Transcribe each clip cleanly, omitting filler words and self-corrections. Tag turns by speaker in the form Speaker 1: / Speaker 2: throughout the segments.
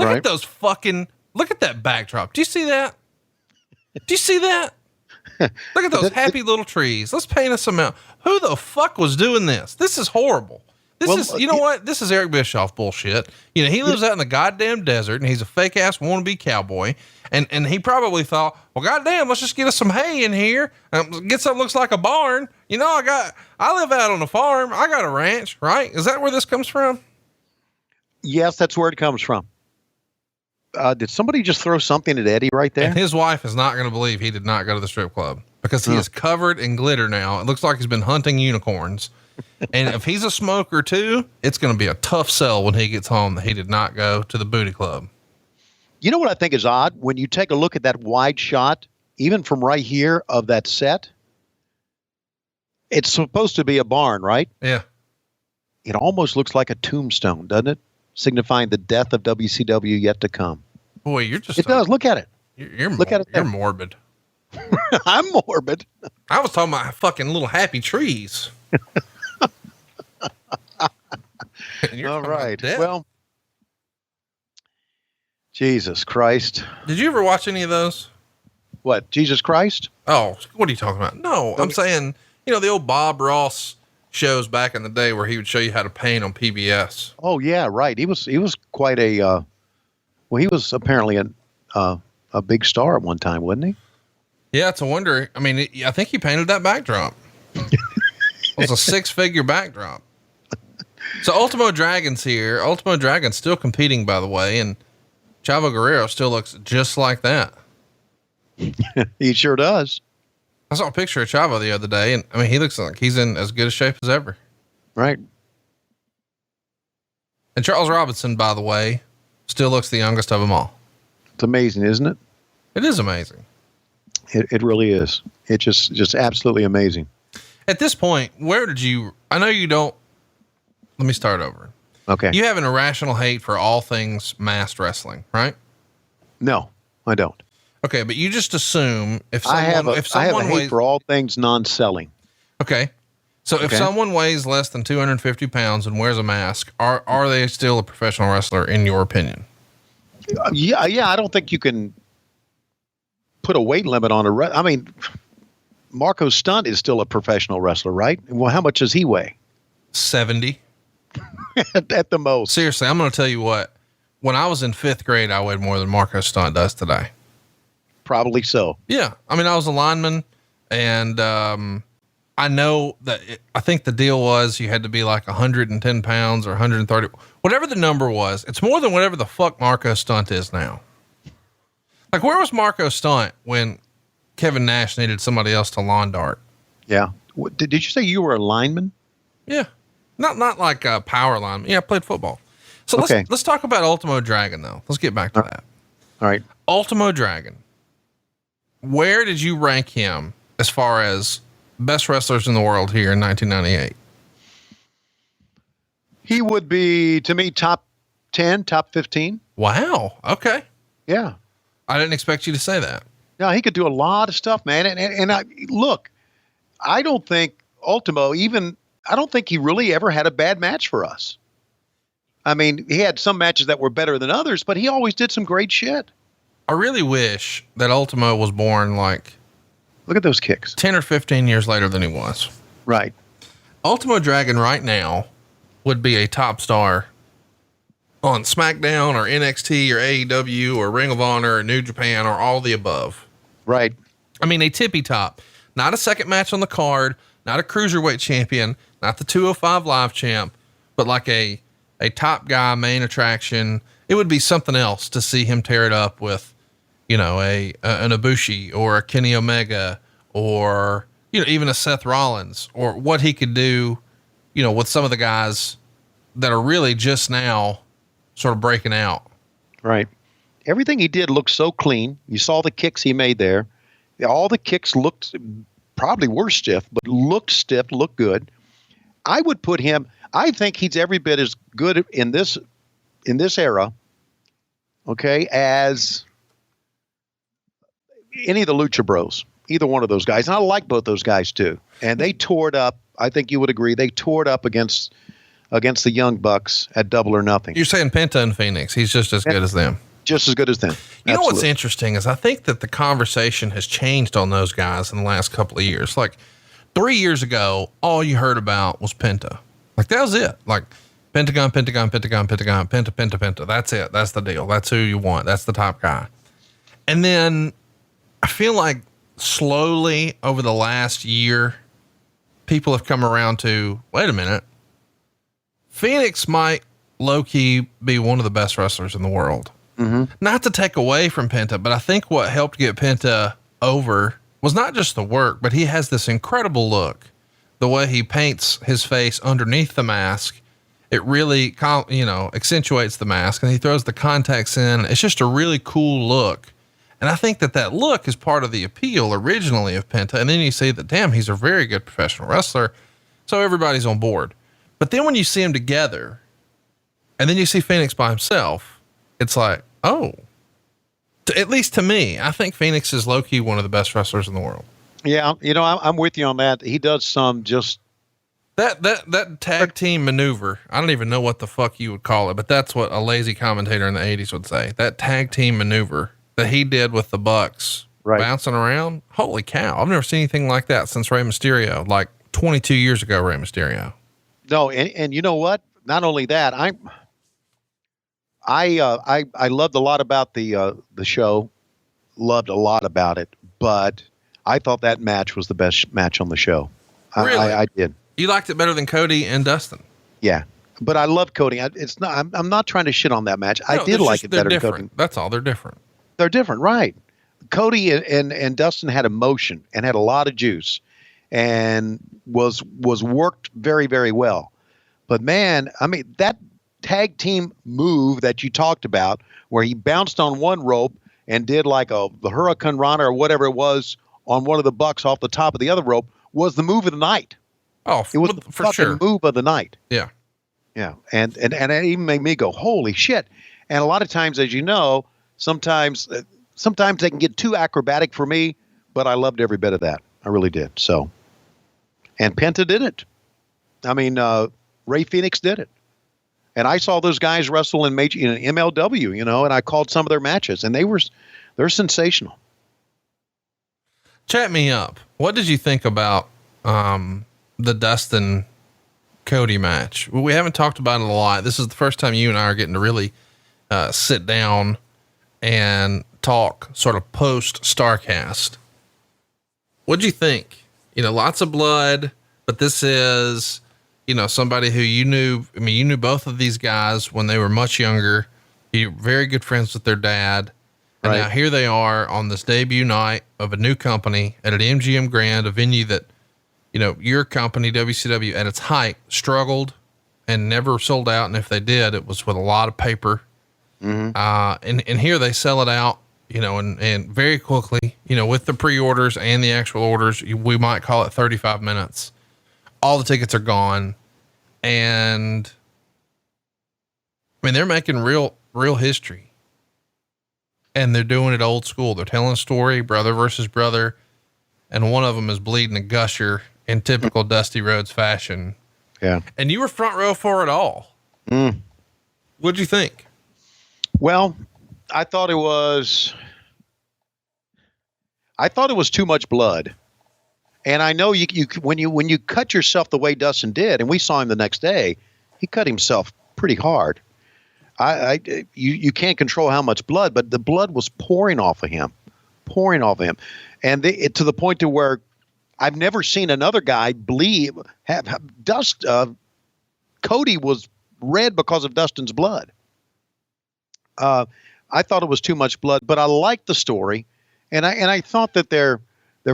Speaker 1: Look
Speaker 2: Right.
Speaker 1: at those look at that backdrop. Do you see that? Do you see that? Look at those happy little trees. Let's paint us some out. Who the fuck was doing this? This is horrible. You know what? This is Eric Bischoff bullshit. You know, he lives out in the goddamn desert and he's a fake ass wannabe cowboy. And he probably thought, well, goddamn, let's just get us some hay in here. Get something that looks like a barn. You know, I live out on a farm. I got a ranch, right? Is that where this comes from?
Speaker 2: Yes, that's where it comes from. Did somebody just throw something at Eddie right there?
Speaker 1: And his wife is not going to believe he did not go to the strip club because he is covered in glitter now. It looks like he's been hunting unicorns. And if he's a smoker too, it's going to be a tough sell when he gets home that he did not go to the booty club.
Speaker 2: You know what I think is odd? When you take a look at that wide shot, even from right here of that set, it's supposed to be a barn, right?
Speaker 1: Yeah.
Speaker 2: It almost looks like a tombstone, doesn't it? Signifying the death of WCW yet to come.
Speaker 1: Boy, you're just...
Speaker 2: It does. Look at it.
Speaker 1: Look at it. You're morbid.
Speaker 2: I'm morbid.
Speaker 1: I was talking about fucking little happy trees.
Speaker 2: All right. Well, Jesus Christ.
Speaker 1: Did you ever watch any of those?
Speaker 2: What? Jesus Christ?
Speaker 1: Oh, what are you talking about? No, I'm saying, you know, the old Bob Ross shows back in the day where he would show you how to paint on PBS.
Speaker 2: Oh yeah, right. He was quite a, he was apparently a big star at one time, wasn't he?
Speaker 1: Yeah. It's a wonder. I mean, I think he painted that backdrop. It was a 6-figure backdrop. So Ultimo Dragon's here. Ultimo Dragon's still competing, by the way. And Chavo Guerrero still looks just like that.
Speaker 2: He sure does.
Speaker 1: I saw a picture of Chavo the other day, and I mean, he looks like he's in as good a shape as ever.
Speaker 2: Right.
Speaker 1: And Charles Robinson, by the way, still looks the youngest of them all.
Speaker 2: It's amazing, isn't it?
Speaker 1: It is amazing.
Speaker 2: It really is. It's just absolutely amazing.
Speaker 1: At this point, I know you don't, let me start over.
Speaker 2: Okay.
Speaker 1: You have an irrational hate for all things masked wrestling, right?
Speaker 2: No, I don't.
Speaker 1: Okay. But you just assume if someone,
Speaker 2: I have a hate for all things non-selling.
Speaker 1: Okay. So if someone weighs less than 250 pounds and wears a mask, are they still a professional wrestler in your opinion?
Speaker 2: Yeah. I don't think you can put a weight limit on I mean, Marco Stunt is still a professional wrestler, right? Well, how much does he weigh?
Speaker 1: 70.
Speaker 2: At the most.
Speaker 1: Seriously, I'm going to tell you what, when I was in 5th grade, I weighed more than Marco Stunt does today.
Speaker 2: Probably so.
Speaker 1: Yeah. I mean, I was a lineman and, I know that I think the deal was you had to be like 110 pounds or 130, whatever the number was. It's more than whatever the fuck Marco Stunt is now. Like, where was Marco Stunt when Kevin Nash needed somebody else to lawn dart?
Speaker 2: Yeah. Did you say you were a lineman?
Speaker 1: Yeah. Not like a power lineman. Yeah, I played football. So let's talk about Ultimo Dragon though. Let's get back to that.
Speaker 2: All right.
Speaker 1: Ultimo Dragon. Where did you rank him as far as best wrestlers in the world here in 1998?
Speaker 2: He would be, to me, top 10, top 15.
Speaker 1: Wow. Okay.
Speaker 2: Yeah.
Speaker 1: I didn't expect you to say that.
Speaker 2: No, he could do a lot of stuff, man. And look, I don't think Ultimo I don't think he really ever had a bad match for us. I mean, he had some matches that were better than others, but he always did some great shit.
Speaker 1: I really wish that Ultimo was born like,
Speaker 2: look at those kicks,
Speaker 1: 10 or 15 years later than he was.
Speaker 2: Right.
Speaker 1: Ultimo Dragon right now would be a top star on SmackDown or NXT or AEW or Ring of Honor or New Japan or all the above.
Speaker 2: Right.
Speaker 1: I mean, a tippy top, not a second match on the card, not a cruiserweight champion, not the 205 live champ, but like a top guy, main attraction. It would be something else to see him tear it up with, you know, an Ibushi or a Kenny Omega or, you know, even a Seth Rollins, or what he could do, you know, with some of the guys that are really just now sort of breaking out.
Speaker 2: Right. Everything he did looked so clean. You saw the kicks he made there. All the kicks probably were stiff, but looked good. I would put him, I think he's every bit as good in this era, okay, as any of the Lucha Bros, either one of those guys. And I like both those guys too. And they tore it up. I think you would agree. They tore it up against against the Young Bucks at Double or Nothing.
Speaker 1: You're saying Penta and Phoenix. He's just as good as them.
Speaker 2: Just as good as them.
Speaker 1: You know what's interesting is I think that the conversation has changed on those guys in the last couple of years. Like 3 years ago, all you heard about was Penta. Like that was it. Like Pentagon, Pentagon, Pentagon, Pentagon, Penta, Penta, Penta. That's it. That's the deal. That's who you want. That's the top guy. And then I feel like slowly over the last year, people have come around to, wait a minute, Phoenix might low-key be one of the best wrestlers in the world. Mm-hmm. Not to take away from Penta, but I think what helped get Penta over was not just the work, but he has this incredible look. The way he paints his face underneath the mask, it really, accentuates the mask, and he throws the contacts in. It's just a really cool look. And I think that look is part of the appeal originally of Penta. And then you see that, damn, he's a very good professional wrestler. So everybody's on board. But then when you see him together and then you see Phoenix by himself, it's like, oh, at least to me, I think Phoenix is low-key one of the best wrestlers in the world.
Speaker 2: Yeah. I'm with you on that. He does some just
Speaker 1: that tag team maneuver. I don't even know what the fuck you would call it, but that's what a lazy commentator in the 80s would say. That tag team maneuver that he did with the Bucks, right, bouncing around. Holy cow. I've never seen anything like that since Rey Mysterio, like 22 years ago, Rey Mysterio.
Speaker 2: No. And you know what? Not only that, I loved a lot about the show, loved a lot about it, but I thought that match was the best match on the show.
Speaker 1: Really?
Speaker 2: I did.
Speaker 1: You liked it better than Cody and Dustin?
Speaker 2: Yeah. But I love Cody. I'm not trying to shit on that match. No, I did like it better than Cody.
Speaker 1: That's all. They're different.
Speaker 2: They're different, right? Cody and Dustin had emotion and had a lot of juice, and was worked very, very well. But man, I mean, that tag team move that you talked about, where he bounced on one rope and did like the Hurricane Rana or whatever it was on one of the Bucks off the top of the other rope, was the move of the night.
Speaker 1: Oh,
Speaker 2: it was the fucking move of the night.
Speaker 1: Yeah.
Speaker 2: Yeah. And it even made me go, holy shit. And a lot of times, as you know, sometimes they can get too acrobatic for me, but I loved every bit of that. I really did. So, and Penta did it. I mean, Ray Phoenix did it. And I saw those guys wrestle in MLW, and I called some of their matches, and they're sensational.
Speaker 1: Chat me up. What did you think about the Dustin Cody match? We haven't talked about it a lot. This is the first time you and I are getting to really sit down and talk sort of post Starrcast. What'd you think? Lots of blood, but this is, somebody who you knew. I mean, you knew both of these guys when they were much younger. You're very good friends with their dad. And now here they are on this debut night of a new company at an MGM Grand, a venue that, your company, WCW, at its height, struggled and never sold out. And if they did, it was with a lot of paper. Mm-hmm. And here they sell it out, and very quickly, with the pre-orders and the actual orders, we might call it 35 minutes. All the tickets are gone. And I mean, they're making real history. And they're doing it old school. They're telling a story, brother versus brother. And one of them is bleeding a gusher in typical Dusty Rhodes fashion.
Speaker 2: Yeah. And
Speaker 1: you were front row for it all.
Speaker 2: Mm.
Speaker 1: What'd you think?
Speaker 2: Well, I thought it was too much blood. And I know you when you cut yourself the way Dustin did, and we saw him the next day, he cut himself pretty hard. You can't control how much blood, but the blood was pouring off of him, and to the point to where I've never seen another guy bleed. Cody was red because of Dustin's blood. I thought it was too much blood, but I liked the story, and I thought that their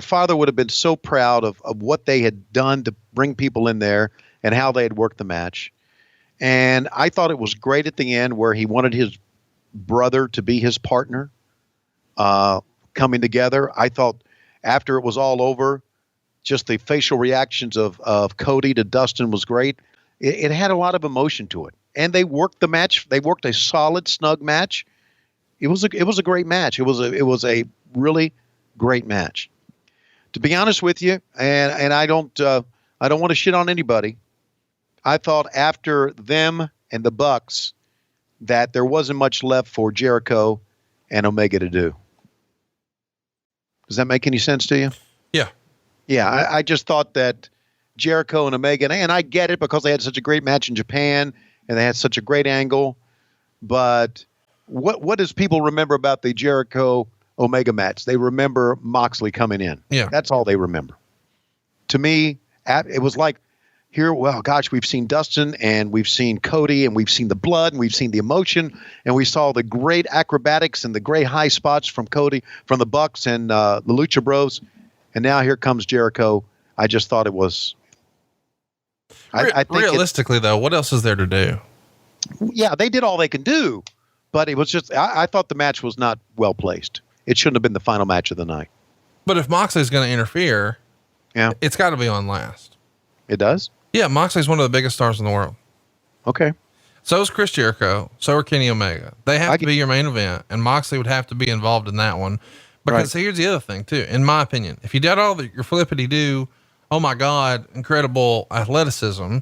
Speaker 2: father would have been so proud of what they had done to bring people in there and how they had worked the match. And I thought it was great at the end where he wanted his brother to be his partner, coming together. I thought after it was all over, just the facial reactions of Cody to Dustin was great. It had a lot of emotion to it. And they worked the match. They worked a solid, snug match. It was a great match. It was a really great match. To be honest with you, and I don't want to shit on anybody. I thought after them and the Bucks that there wasn't much left for Jericho and Omega to do. Does that make any sense to you?
Speaker 1: Yeah.
Speaker 2: Yeah, I just thought that Jericho and Omega, and I get it because they had such a great match in Japan and they had such a great angle. But what does people remember about the Jericho Omega match? They remember Moxley coming in.
Speaker 1: Yeah.
Speaker 2: That's all they remember. To me, it was like, here, well, gosh, we've seen Dustin and we've seen Cody and we've seen the blood and we've seen the emotion and we saw the great acrobatics and the great high spots from Cody, from the Bucks and the Lucha Bros. And now here comes Jericho. I just thought it was. I think
Speaker 1: realistically, though, what else is there to do?
Speaker 2: Yeah, they did all they can do, but it was just. I thought the match was not well placed. It shouldn't have been the final match of the night.
Speaker 1: But if Moxley's going to interfere,
Speaker 2: yeah,
Speaker 1: it's got to be on last.
Speaker 2: It does.
Speaker 1: Yeah, Moxley's one of the biggest stars in the world.
Speaker 2: Okay.
Speaker 1: So is Chris Jericho. So are Kenny Omega. They have to be your main event, and Moxley would have to be involved in that one. Because here's the other thing too, in my opinion, if you did all your flippity do, oh my God, incredible athleticism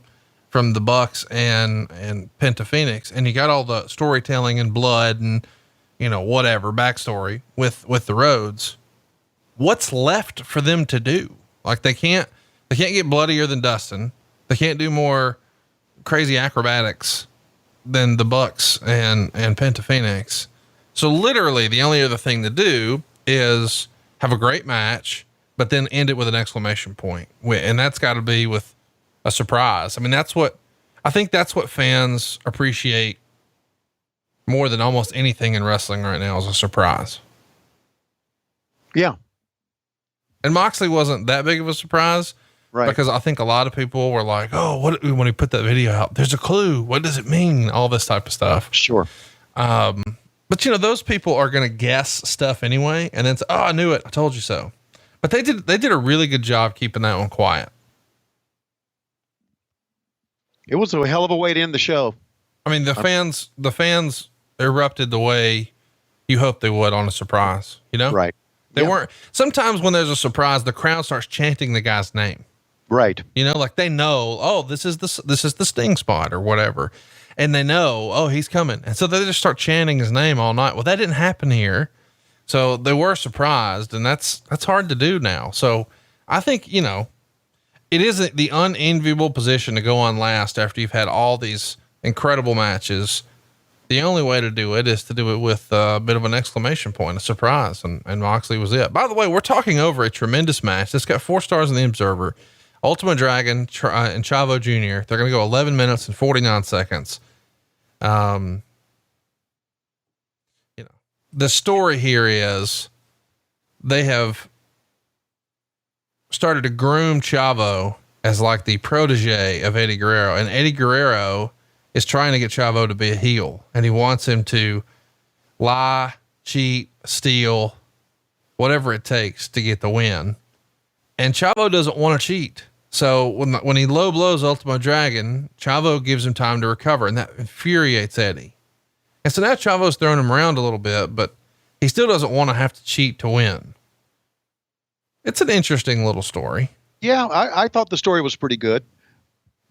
Speaker 1: from the Bucks and Penta Phoenix, and you got all the storytelling and blood and, whatever backstory with the Rhodes, what's left for them to do? Like they can't get bloodier than Dustin. They can't do more crazy acrobatics than the Bucks and Penta Phoenix. So literally the only other thing to do is have a great match, but then end it with an exclamation point. And that's got to be with a surprise. I mean, I think that's what fans appreciate more than almost anything in wrestling right now is a surprise.
Speaker 2: Yeah.
Speaker 1: And Moxley wasn't that big of a surprise. Right. Because I think a lot of people were like, oh, when he put that video out, there's a clue. What does it mean? All this type of stuff.
Speaker 2: Sure.
Speaker 1: But those people are going to guess stuff anyway. And then say, oh, I knew it. I told you so. But they did a really good job keeping that one quiet.
Speaker 2: It was a hell of a way to end the show.
Speaker 1: I mean, the fans erupted the way you hope they would on a surprise,
Speaker 2: Right.
Speaker 1: They weren't. Sometimes when there's a surprise, the crowd starts chanting the guy's name.
Speaker 2: Right.
Speaker 1: Like they know, oh, this is the Sting spot or whatever. And they know, oh, he's coming. And so they just start chanting his name all night. Well, that didn't happen here. So they were surprised, and that's hard to do now. So I think, it isn't the unenviable position to go on last after you've had all these incredible matches. The only way to do it is to do it with a bit of an exclamation point, a surprise. And Moxley was it. By the way, we're talking over a tremendous match. This got 4 stars in the Observer. Ultimate Dragon and Chavo Jr. They're going to go 11 minutes and 49 seconds. The story here is they have started to groom Chavo as like the protege of Eddie Guerrero, and Eddie Guerrero is trying to get Chavo to be a heel, and he wants him to lie, cheat, steal, whatever it takes to get the win. And Chavo doesn't want to cheat. So when he low blows Ultimo Dragon, Chavo gives him time to recover, and that infuriates Eddie. And so now Chavo's throwing him around a little bit, but he still doesn't want to have to cheat to win. It's an interesting little story.
Speaker 2: Yeah, I thought the story was pretty good,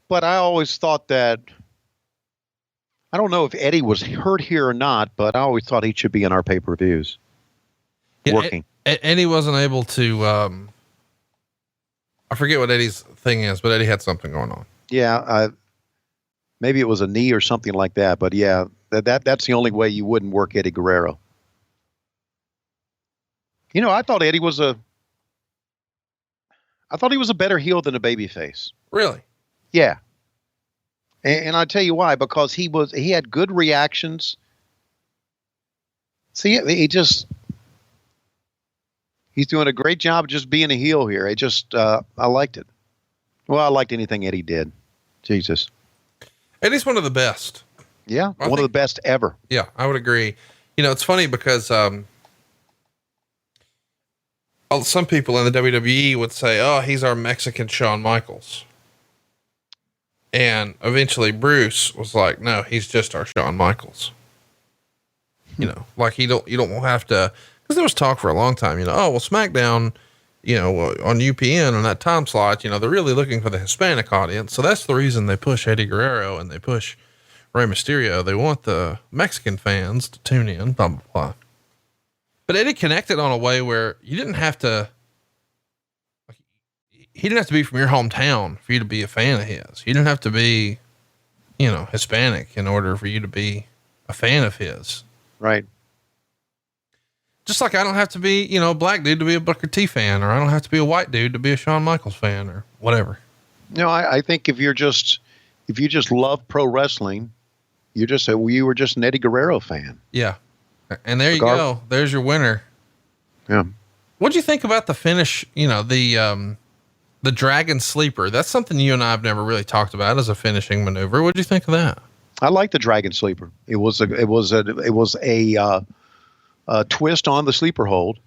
Speaker 2: but I always thought that, I don't know if Eddie was hurt here or not, but I always thought he should be in our pay-per-views. Working.
Speaker 1: Eddie wasn't able to, I forget what Eddie's thing is, but Eddie had something going on.
Speaker 2: Yeah. Maybe it was a knee or something like that, but yeah, that's the only way you wouldn't work Eddie Guerrero. I thought Eddie was he was a better heel than a babyface.
Speaker 1: Really?
Speaker 2: Yeah. And I'll tell you why, because he had good reactions. See, he's doing a great job just being a heel here. I liked it. Well, I liked anything Eddie did. Jesus.
Speaker 1: Eddie's one of the best.
Speaker 2: Yeah. One of the best ever.
Speaker 1: Yeah, I would agree. It's funny because, some people in the WWE would say, oh, he's our Mexican Shawn Michaels. And eventually Bruce was like, no, he's just our Shawn Michaels. Like you don't have to, because there was talk for a long time, oh, well, SmackDown on UPN on that time slot, they're really looking for the Hispanic audience. So that's the reason they push Eddie Guerrero and they push Rey Mysterio. They want the Mexican fans to tune in, blah, blah, blah. But Eddie connected on a way where he didn't have to be from your hometown for you to be a fan of his. You didn't have to be, Hispanic in order for you to be a fan of his.
Speaker 2: Right.
Speaker 1: Just like I don't have to be, a black dude to be a Booker T fan, or I don't have to be a white dude to be a Shawn Michaels fan or whatever.
Speaker 2: I think if you just love pro wrestling, you were just an Eddie Guerrero fan.
Speaker 1: Yeah. And there you go. There's your winner.
Speaker 2: Yeah.
Speaker 1: What'd you think about the finish? The Dragon Sleeper. That's something you and I have never really talked about as a finishing maneuver. What'd you think of that?
Speaker 2: I like the Dragon Sleeper. It was a twist on the sleeper hold.